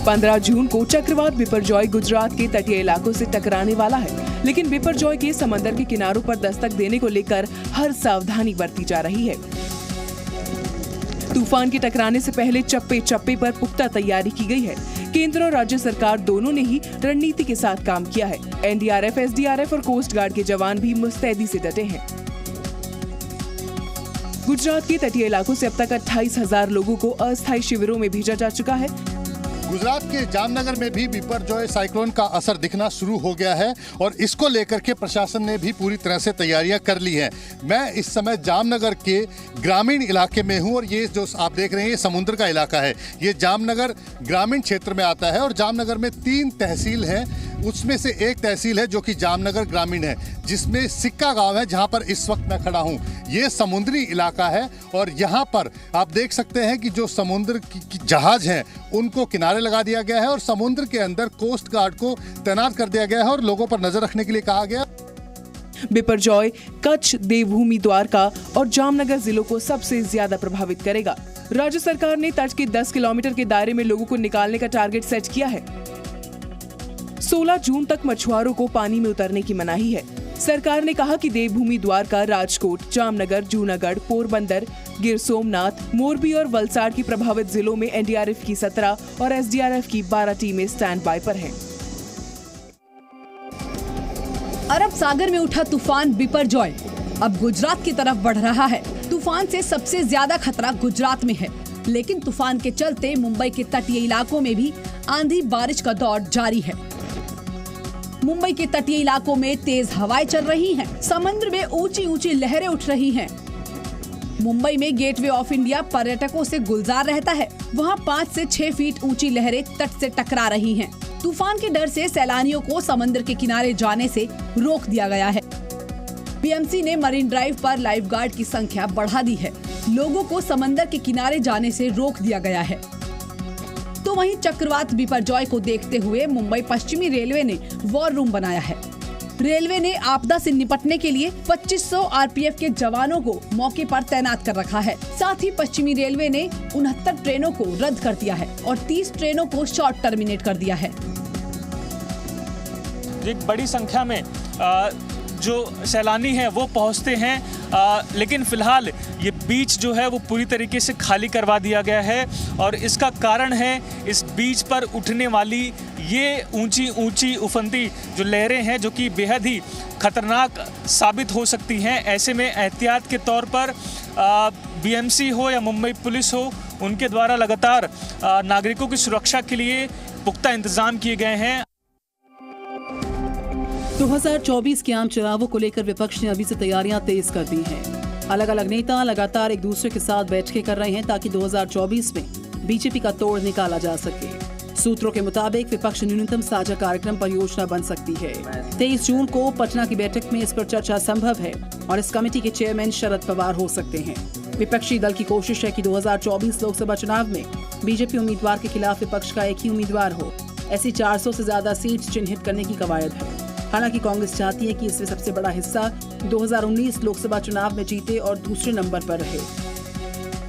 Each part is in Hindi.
15 जून को चक्रवात बिपरजॉय गुजरात के तटीय इलाकों से टकराने वाला है, लेकिन बिपरजॉय के समंदर के किनारों पर दस्तक देने को लेकर हर सावधानी बरती जा रही है। तूफान के टकराने से पहले चप्पे चप्पे पर पुख्ता तैयारी की गई है। केंद्र और राज्य सरकार दोनों ने ही रणनीति के साथ काम किया है। एनडीआरएफ, एसडीआरएफ और कोस्ट गार्ड के जवान भी मुस्तैदी से डटे हैं। गुजरात के तटीय इलाकों से अब तक 28,000 लोगों को अस्थायी शिविरों में भेजा जा चुका है। गुजरात के जामनगर में भी बिपरजॉय साइक्लोन का असर दिखना शुरू हो गया है और इसको लेकर के प्रशासन ने भी पूरी तरह से तैयारियां कर ली हैं। मैं इस समय जामनगर के ग्रामीण इलाके में हूं और ये जो आप देख रहे हैं ये समुद्र का इलाका है। ये जामनगर ग्रामीण क्षेत्र में आता है और जामनगर में 3 तहसील हैं, उसमें से एक तहसील है जो कि जामनगर ग्रामीण है, जिसमें सिक्का गांव है जहां पर इस वक्त मैं खड़ा हूं। ये समुद्री इलाका है और यहां पर आप देख सकते हैं कि जो समुद्र की जहाज हैं उनको किनारे लगा दिया गया है और समुद्र के अंदर कोस्ट गार्ड को तैनात कर दिया गया है और लोगों पर नजर रखने के लिए कहा गया। बिपरजॉय कच्छ, देवभूमि, द्वारका और जामनगर जिलों को सबसे ज्यादा प्रभावित करेगा। राज्य सरकार ने तट के 10 किलोमीटर के दायरे में लोगों को निकालने का टारगेट सेट किया है। 16 जून तक मछुआरों को पानी में उतरने की मनाही है। सरकार ने कहा कि देवभूमि, द्वारका, राजकोट, जामनगर, जूनागढ़, पोरबंदर, गिर सोमनाथ, मोरबी और वलसाड़ की प्रभावित जिलों में एनडीआरएफ की 17 और एसडीआरएफ की 12 टीमें स्टैंड बाय पर हैं। अरब सागर में उठा तूफान बिपरजॉय अब गुजरात की तरफ बढ़ रहा है। तूफान से सबसे ज्यादा खतरा गुजरात में है, लेकिन तूफान के चलते मुंबई के तटीय इलाकों में भी आंधी बारिश का दौर जारी है। मुंबई के तटीय इलाकों में तेज हवाएं चल रही हैं, समुद्र में ऊंची ऊंची लहरें उठ रही हैं। मुंबई में गेटवे ऑफ इंडिया पर्यटकों से गुलजार रहता है। वहां 5 से 6 फीट ऊंची लहरें तट से टकरा रही हैं। तूफान के डर से सैलानियों को समुद्र के किनारे जाने से रोक दिया गया है। बीएमसी ने मरीन ड्राइव पर लाइफ गार्ड की संख्या बढ़ा दी है। लोगों को समंदर के किनारे जाने से रोक दिया गया है। तो वहीं चक्रवात बिपरजॉय को देखते हुए मुंबई पश्चिमी रेलवे ने वॉर रूम बनाया है। रेलवे ने आपदा से निपटने के लिए 2500 आरपीएफ के जवानों को मौके पर तैनात कर रखा है। साथ ही पश्चिमी रेलवे ने 69 ट्रेनों को रद्द कर दिया है और 30 ट्रेनों को शॉर्ट टर्मिनेट कर दिया है। एक बड़ी संख्या में जो सैलानी हैं वो पहुंचते हैं, लेकिन फिलहाल ये बीच जो है वो पूरी तरीके से खाली करवा दिया गया है और इसका कारण है इस बीच पर उठने वाली ये ऊंची ऊंची उफंती जो लहरें हैं जो कि बेहद ही खतरनाक साबित हो सकती हैं। ऐसे में एहतियात के तौर पर बीएमसी हो या मुंबई पुलिस हो, उनके द्वारा लगातार नागरिकों की सुरक्षा के लिए पुख्ता इंतजाम किए गए हैं। 2024 के आम चुनावों को लेकर विपक्ष ने अभी से तैयारियां तेज कर दी हैं। अलग अलग नेता लगातार एक दूसरे के साथ बैठकें कर रहे हैं ताकि 2024 में बीजेपी का तोड़ निकाला जा सके। सूत्रों के मुताबिक विपक्ष न्यूनतम साझा कार्यक्रम पर योजना बन सकती है। 23 जून को पटना की बैठक में इस पर चर्चा संभव है और इस कमेटी के चेयरमैन शरद पवार हो सकते हैं। विपक्षी दल की कोशिश है कि 2024 लोकसभा चुनाव में बीजेपी उम्मीदवार के खिलाफ विपक्ष का एक ही उम्मीदवार हो। ऐसी 400 से ज्यादा सीट चिन्हित करने की कवायद है। हालांकि कांग्रेस चाहती है कि इसमें सबसे बड़ा हिस्सा 2019 लोकसभा चुनाव में जीते और दूसरे नंबर पर रहे।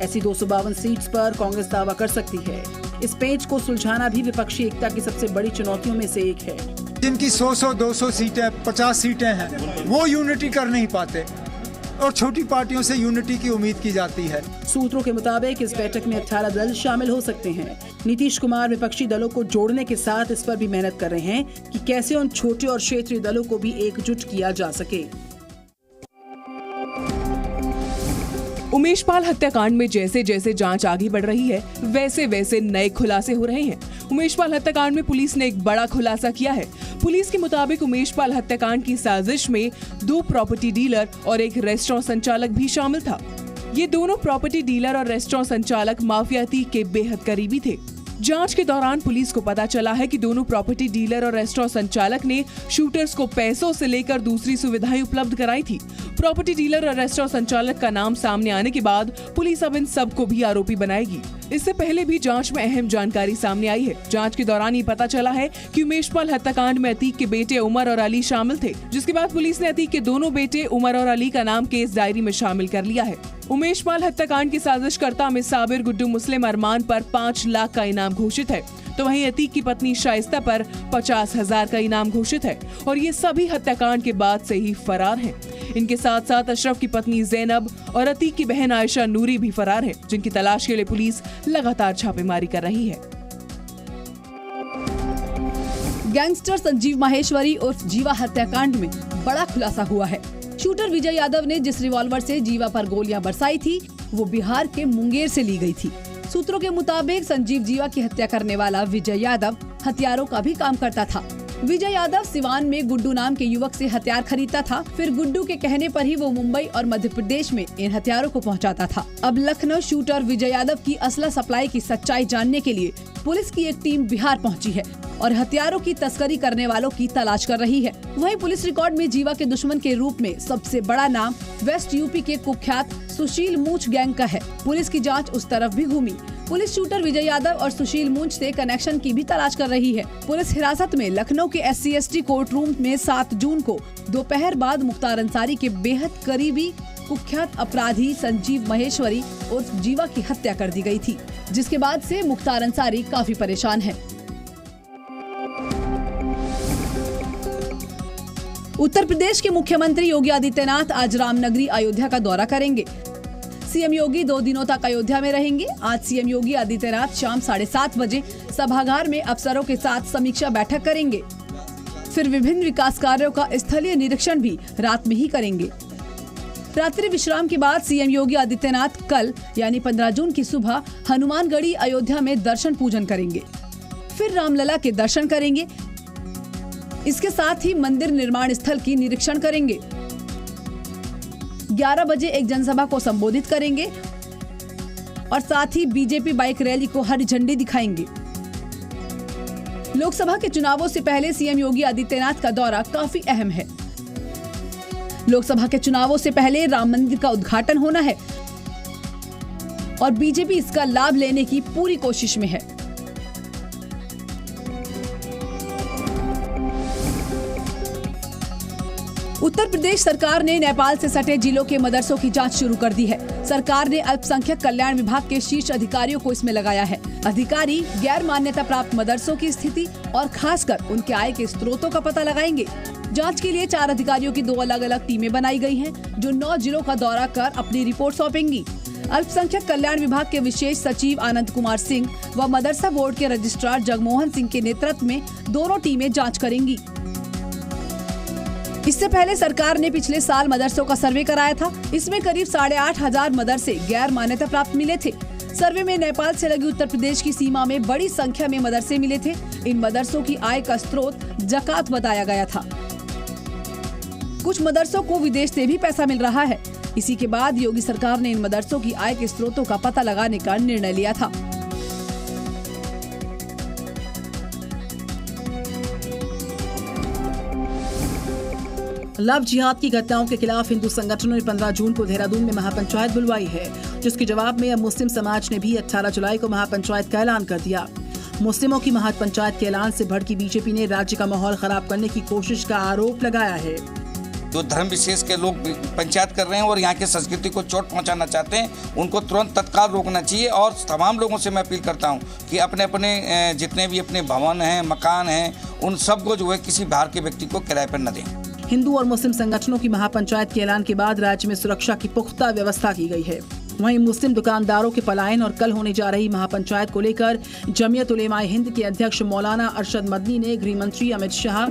ऐसी 252 सीट्स पर कांग्रेस दावा कर सकती है। इस पेच को सुलझाना भी विपक्षी एकता की सबसे बड़ी चुनौतियों में से एक है। जिनकी 100-200 सीटें, 50 सीटें हैं, वो यूनिटी कर नहीं पाते और छोटी पार्टियों से यूनिटी की उम्मीद की जाती है। सूत्रों के मुताबिक इस बैठक में 18 दल शामिल हो सकते हैं। नीतीश कुमार विपक्षी दलों को जोड़ने के साथ इस पर भी मेहनत कर रहे हैं कि कैसे उन छोटे और क्षेत्रीय दलों को भी एकजुट किया जा सके। उमेश पाल हत्याकांड में जैसे जैसे जांच आगे बढ़ रही है, वैसे वैसे नए खुलासे हो रहे हैं। उमेश पाल हत्याकांड में पुलिस ने एक बड़ा खुलासा किया है। पुलिस के मुताबिक उमेश पाल हत्याकांड की साजिश में 2 प्रॉपर्टी डीलर और एक रेस्टोरेंट संचालक भी शामिल था। ये दोनों प्रॉपर्टी डीलर और रेस्टोरेंट संचालक माफियाती के बेहद करीबी थे। जांच के दौरान पुलिस को पता चला है कि दोनों प्रॉपर्टी डीलर और रेस्टोरेंट संचालक ने शूटर्स को पैसों से लेकर दूसरी सुविधाएं उपलब्ध कराई थी। प्रॉपर्टी डीलर और रेस्टोरेंट संचालक का नाम सामने आने के बाद पुलिस अब इन सबको भी आरोपी बनाएगी। इससे पहले भी जांच में अहम जानकारी सामने आई है। जांच के दौरान ये पता चला है कि उमेश पाल हत्याकांड में अतीक के बेटे उमर और अली शामिल थे, जिसके बाद पुलिस ने अतीक के दोनों बेटे उमर और अली का नाम केस डायरी में शामिल कर लिया है। उमेश पाल हत्याकांड की साजिशकर्ता में साबिर, गुड्डू, मुस्लिम, अरमान पर 5 लाख का इनाम घोषित है। तो वहीं अतीक की पत्नी शाइस्ता पर 50,000 का इनाम घोषित है और ये सभी हत्याकांड के बाद से ही फरार हैं। इनके साथ साथ अशरफ की पत्नी जैनब और अतीक की बहन आयशा नूरी भी फरार है, जिनकी तलाश के लिए पुलिस लगातार छापेमारी कर रही है। गैंगस्टर संजीव माहेश्वरी और जीवा हत्याकांड में बड़ा खुलासा हुआ है। शूटर विजय यादव ने जिस रिवॉल्वर से जीवा पर गोलियां बरसाई थी वो बिहार के मुंगेर से ली गई थी। सूत्रों के मुताबिक संजीव जीवा की हत्या करने वाला विजय यादव हथियारों का भी काम करता था। विजय यादव सिवान में गुड्डू नाम के युवक से हथियार खरीदता था, फिर गुड्डू के कहने पर ही वो मुंबई और मध्य प्रदेश में इन हथियारों को पहुंचाता था। अब लखनऊ शूटर विजय यादव की असला सप्लाई की सच्चाई जानने के लिए पुलिस की एक टीम बिहार पहुंची है और हथियारों की तस्करी करने वालों की तलाश कर रही है। वहीं पुलिस रिकॉर्ड में जीवा के दुश्मन के रूप में सबसे बड़ा नाम वेस्ट यूपी के कुख्यात सुशील मूंछ गैंग का है। पुलिस की जांच उस तरफ भी घूमी। पुलिस शूटर विजय यादव और सुशील मूंछ से कनेक्शन की भी तलाश कर रही है। पुलिस हिरासत में लखनऊ के SC/ST कोर्ट रूम में 7 जून को दोपहर बाद मुख्तार अंसारी के बेहद करीबी कुख्यात अपराधी संजीव महेश्वरी और जीवा की हत्या कर दी गई थी, जिसके बाद से मुख्तार अंसारी काफी परेशान है। उत्तर प्रदेश के मुख्यमंत्री योगी आदित्यनाथ आज रामनगरी अयोध्या का दौरा करेंगे। सीएम योगी 2 दिनों तक अयोध्या में रहेंगे। आज सीएम योगी आदित्यनाथ शाम 7:30 बजे सभागार में अफसरों के साथ समीक्षा बैठक करेंगे। फिर विभिन्न विकास कार्यों का स्थलीय निरीक्षण भी रात में ही करेंगे। रात्रि विश्राम के बाद सीएम योगी आदित्यनाथ कल यानी 15 जून की सुबह हनुमानगढ़ी अयोध्या में दर्शन पूजन करेंगे। फिर रामलला के दर्शन करेंगे। इसके साथ ही मंदिर निर्माण स्थल की निरीक्षण करेंगे। 11 बजे एक जनसभा को संबोधित करेंगे और साथ ही बीजेपी बाइक रैली को हरी झंडी दिखाएंगे। लोकसभा के चुनावों से पहले सीएम योगी आदित्यनाथ का दौरा काफी अहम है। लोकसभा के चुनावों से पहले राम मंदिर का उद्घाटन होना है और बीजेपी इसका लाभ लेने की पूरी कोशिश में है। उत्तर प्रदेश सरकार ने नेपाल से सटे जिलों के मदरसों की जांच शुरू कर दी है। सरकार ने अल्पसंख्यक कल्याण विभाग के शीर्ष अधिकारियों को इसमें लगाया है। अधिकारी गैर मान्यता प्राप्त मदरसों की स्थिति और खासकर उनके आय के स्रोतों का पता लगाएंगे। जांच के लिए 4 अधिकारियों की 2 अलग-अलग टीमें बनाई गई हैं, जो 9 जिलों का दौरा कर अपनी रिपोर्ट सौंपेंगी। अल्पसंख्यक कल्याण विभाग के विशेष सचिव आनंद कुमार सिंह व मदरसा बोर्ड के रजिस्ट्रार जगमोहन सिंह के नेतृत्व में दोनों टीमें जाँच करेंगी। इससे पहले सरकार ने पिछले साल मदरसों का सर्वे कराया था। इसमें करीब 8,500 मदरसे गैर मान्यता प्राप्त मिले थे। सर्वे में नेपाल से लगी उत्तर प्रदेश की सीमा में बड़ी संख्या में मदरसे मिले थे। इन मदरसों की आय का स्रोत ज़कात बताया गया था। कुछ मदरसों को विदेश से भी पैसा मिल रहा है। इसी के बाद योगी सरकार ने इन मदरसों की आय के स्रोतों का पता लगाने का निर्णय लिया था। लव जिहाद की घटनाओं के खिलाफ हिंदू संगठनों ने 15 जून को देहरादून में महापंचायत बुलवाई है, जिसके जवाब में अब मुस्लिम समाज ने भी 18 जुलाई को महापंचायत का ऐलान कर दिया। मुस्लिमों की महापंचायत के ऐलान से भड़की बीजेपी ने राज्य का माहौल खराब करने की कोशिश का आरोप लगाया है। जो धर्म विशेष के लोग पंचायत कर रहे हैं और यहाँ की संस्कृति को चोट पहुँचाना चाहते हैं, उनको तुरंत तत्काल रोकना चाहिए। और तमाम लोगों से मैं अपील करता हूँ कि अपने अपने जितने भी अपने भवन हैं, मकान हैं, उन सबको जो है किसी बाहर के व्यक्ति को किराए पर न दें। हिंदू और मुस्लिम संगठनों की महापंचायत के ऐलान के बाद राज्य में सुरक्षा की पुख्ता व्यवस्था की गई है। वहीं मुस्लिम दुकानदारों के पलायन और कल होने जा रही महापंचायत को लेकर जमीयत उलेमाए हिंद के अध्यक्ष मौलाना अरशद मदनी ने गृह मंत्री अमित शाह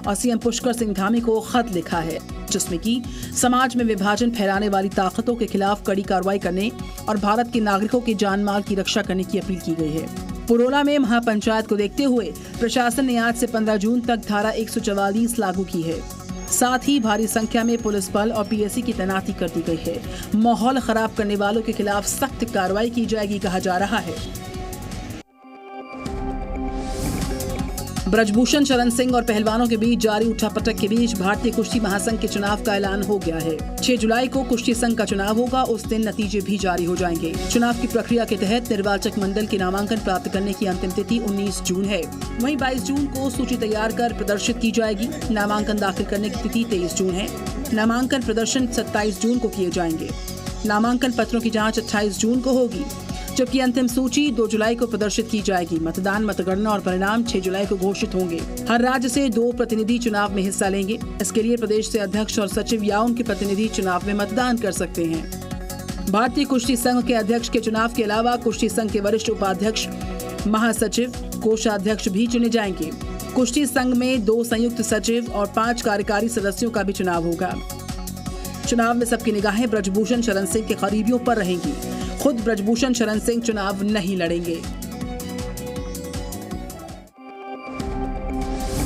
और सीएम पुष्कर सिंह धामी को खत लिखा है, जिसमें कि समाज में विभाजन फैलाने वाली ताकतों के खिलाफ कड़ी कार्रवाई करने और भारत के नागरिकों के जान माल की रक्षा करने की अपील की गई है। पुरोला में महापंचायत को देखते हुए प्रशासन ने आज से 15 जून तक धारा 144 लागू की है। साथ ही भारी संख्या में पुलिस बल और पीएसी की तैनाती कर दी गई है। माहौल खराब करने वालों के खिलाफ सख्त कार्रवाई की जाएगी कहा जा रहा है। ब्रजभूषण शरण सिंह और पहलवानों के बीच जारी उठापटक के बीच भारतीय कुश्ती महासंघ के चुनाव का ऐलान हो गया है। 6 जुलाई को कुश्ती संघ का चुनाव होगा। उस दिन नतीजे भी जारी हो जाएंगे। चुनाव की प्रक्रिया के तहत निर्वाचक मंडल के नामांकन प्राप्त करने की अंतिम तिथि 19 जून है। वहीं 22 जून को सूची तैयार कर प्रदर्शित की जाएगी। नामांकन दाखिल करने की तिथि 23 जून है। नामांकन प्रदर्शन 27 जून को किए जाएंगे। नामांकन पत्रों की जाँच 28 जून को होगी। जबकि अंतिम सूची 2 जुलाई को प्रदर्शित की जाएगी। मतदान, मतगणना और परिणाम 6 जुलाई को घोषित होंगे। हर राज्य से 2 प्रतिनिधि चुनाव में हिस्सा लेंगे। इसके लिए प्रदेश से अध्यक्ष और सचिव या उनके प्रतिनिधि चुनाव में मतदान कर सकते हैं। भारतीय कुश्ती संघ के अध्यक्ष के चुनाव के अलावा कुश्ती संघ के वरिष्ठ उपाध्यक्ष, महासचिव, कोषाध्यक्ष भी चुने जाएंगे। कुश्ती संघ में 2 संयुक्त सचिव और 5 कार्यकारी सदस्यों का भी चुनाव होगा। चुनाव में सबकी निगाहें ब्रजभूषण शरण सिंह के करीबियों पर रहेंगी। खुद ब्रजभूषण शरण सिंह चुनाव नहीं लड़ेंगे।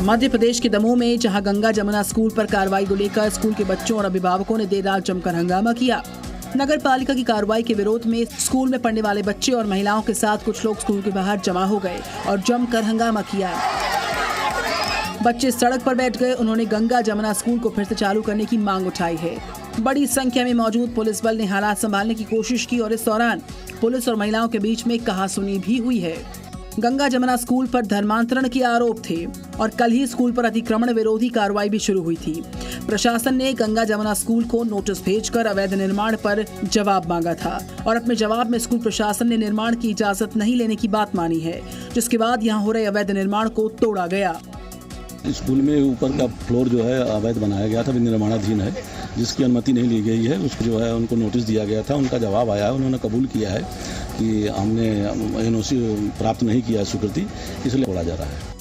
मध्य प्रदेश के दमोह में जहां गंगा जमुना स्कूल पर कार्रवाई को लेकर स्कूल के बच्चों और अभिभावकों ने देर रात जमकर हंगामा किया। नगर पालिका की कार्रवाई के विरोध में स्कूल में पढ़ने वाले बच्चे और महिलाओं के साथ कुछ लोग स्कूल के बाहर जमा हो गए और जमकर हंगामा किया। बच्चे सड़क पर बैठ गए। उन्होंने गंगा जमुना स्कूल को फिर से चालू करने की मांग उठाई है। बड़ी संख्या में मौजूद पुलिस बल ने हालात संभालने की कोशिश की और इस दौरान पुलिस और महिलाओं के बीच में कहासुनी भी हुई है। गंगा जमुना स्कूल पर धर्मांतरण के आरोप थे और कल ही स्कूल पर अतिक्रमण विरोधी कार्रवाई भी शुरू हुई थी। प्रशासन ने गंगा जमुना स्कूल को नोटिस भेजकर अवैध निर्माण पर जवाब मांगा था और अपने जवाब में स्कूल प्रशासन ने निर्माण की इजाजत नहीं लेने की बात मानी है, जिसके बाद यहां हो रहे अवैध निर्माण को तोड़ा गया। स्कूल में ऊपर का फ्लोर जो है अवैध बनाया गया था, निर्माणाधीन है, जिसकी अनुमति नहीं ली गई है। उसको जो है उनको नोटिस दिया गया था। उनका जवाब आया है, उन्होंने कबूल किया है कि हमने एनओसी प्राप्त नहीं किया है स्वीकृति, इसलिए बोला जा रहा है।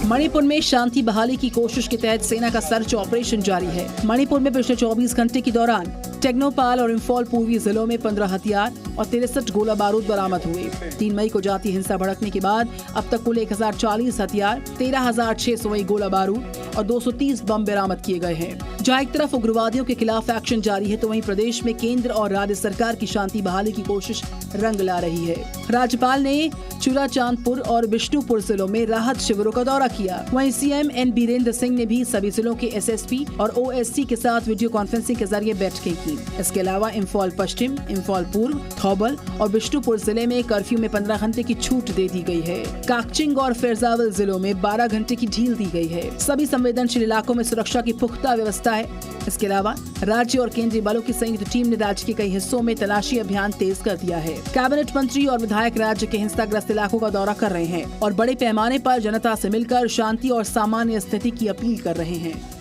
मणिपुर में शांति बहाली की कोशिश के तहत सेना का सर्च ऑपरेशन जारी है। मणिपुर में पिछले 24 घंटे के दौरान टेक्नोपाल और इम्फॉल पूर्वी जिलों में 15 हथियार और 63 गोला बारूद बरामद हुए। 3 मई को जाती हिंसा भड़कने के बाद अब तक कुल 1040 हथियार, 13,600 गोला बारूद और 230 बम बरामद किए गए हैं। जहां एक तरफ उग्रवादियों के खिलाफ एक्शन जारी है, तो वहीं प्रदेश में केंद्र और राज्य सरकार की शांति बहाली की कोशिश रंग ला रही है। राज्यपाल ने चूड़ाचांदपुर और बिष्णुपुर जिलों में राहत शिविरों का दौरा किया। वहीं सीएम एन बीरेंद्र सिंह ने भी सभी जिलों के एसएसपी और ओएससी के साथ वीडियो कॉन्फ्रेंसिंग के जरिए बैठकें की। इसके अलावा इम्फॉल पश्चिम, इम्फॉल पूर्व, थौबल और बिष्णुपुर जिले में कर्फ्यू में 15 घंटे की छूट दे दी गई है। काकचिंग और फैजावल जिलों में 12 घंटे की ढील दी गई है। सभी संवेदनशील इलाकों में सुरक्षा की पुख्ता व्यवस्था है। इसके अलावा राज्य और केंद्रीय बलों की संयुक्त टीम ने राज्य के कई हिस्सों में तलाशी अभियान तेज कर दिया है। कैबिनेट मंत्री और विधायक राज्य के हिंसाग्रस्त इलाकों का दौरा कर रहे हैं और बड़े पैमाने पर जनता से मिलकर शांति और सामान्य स्थिति की अपील कर रहे हैं।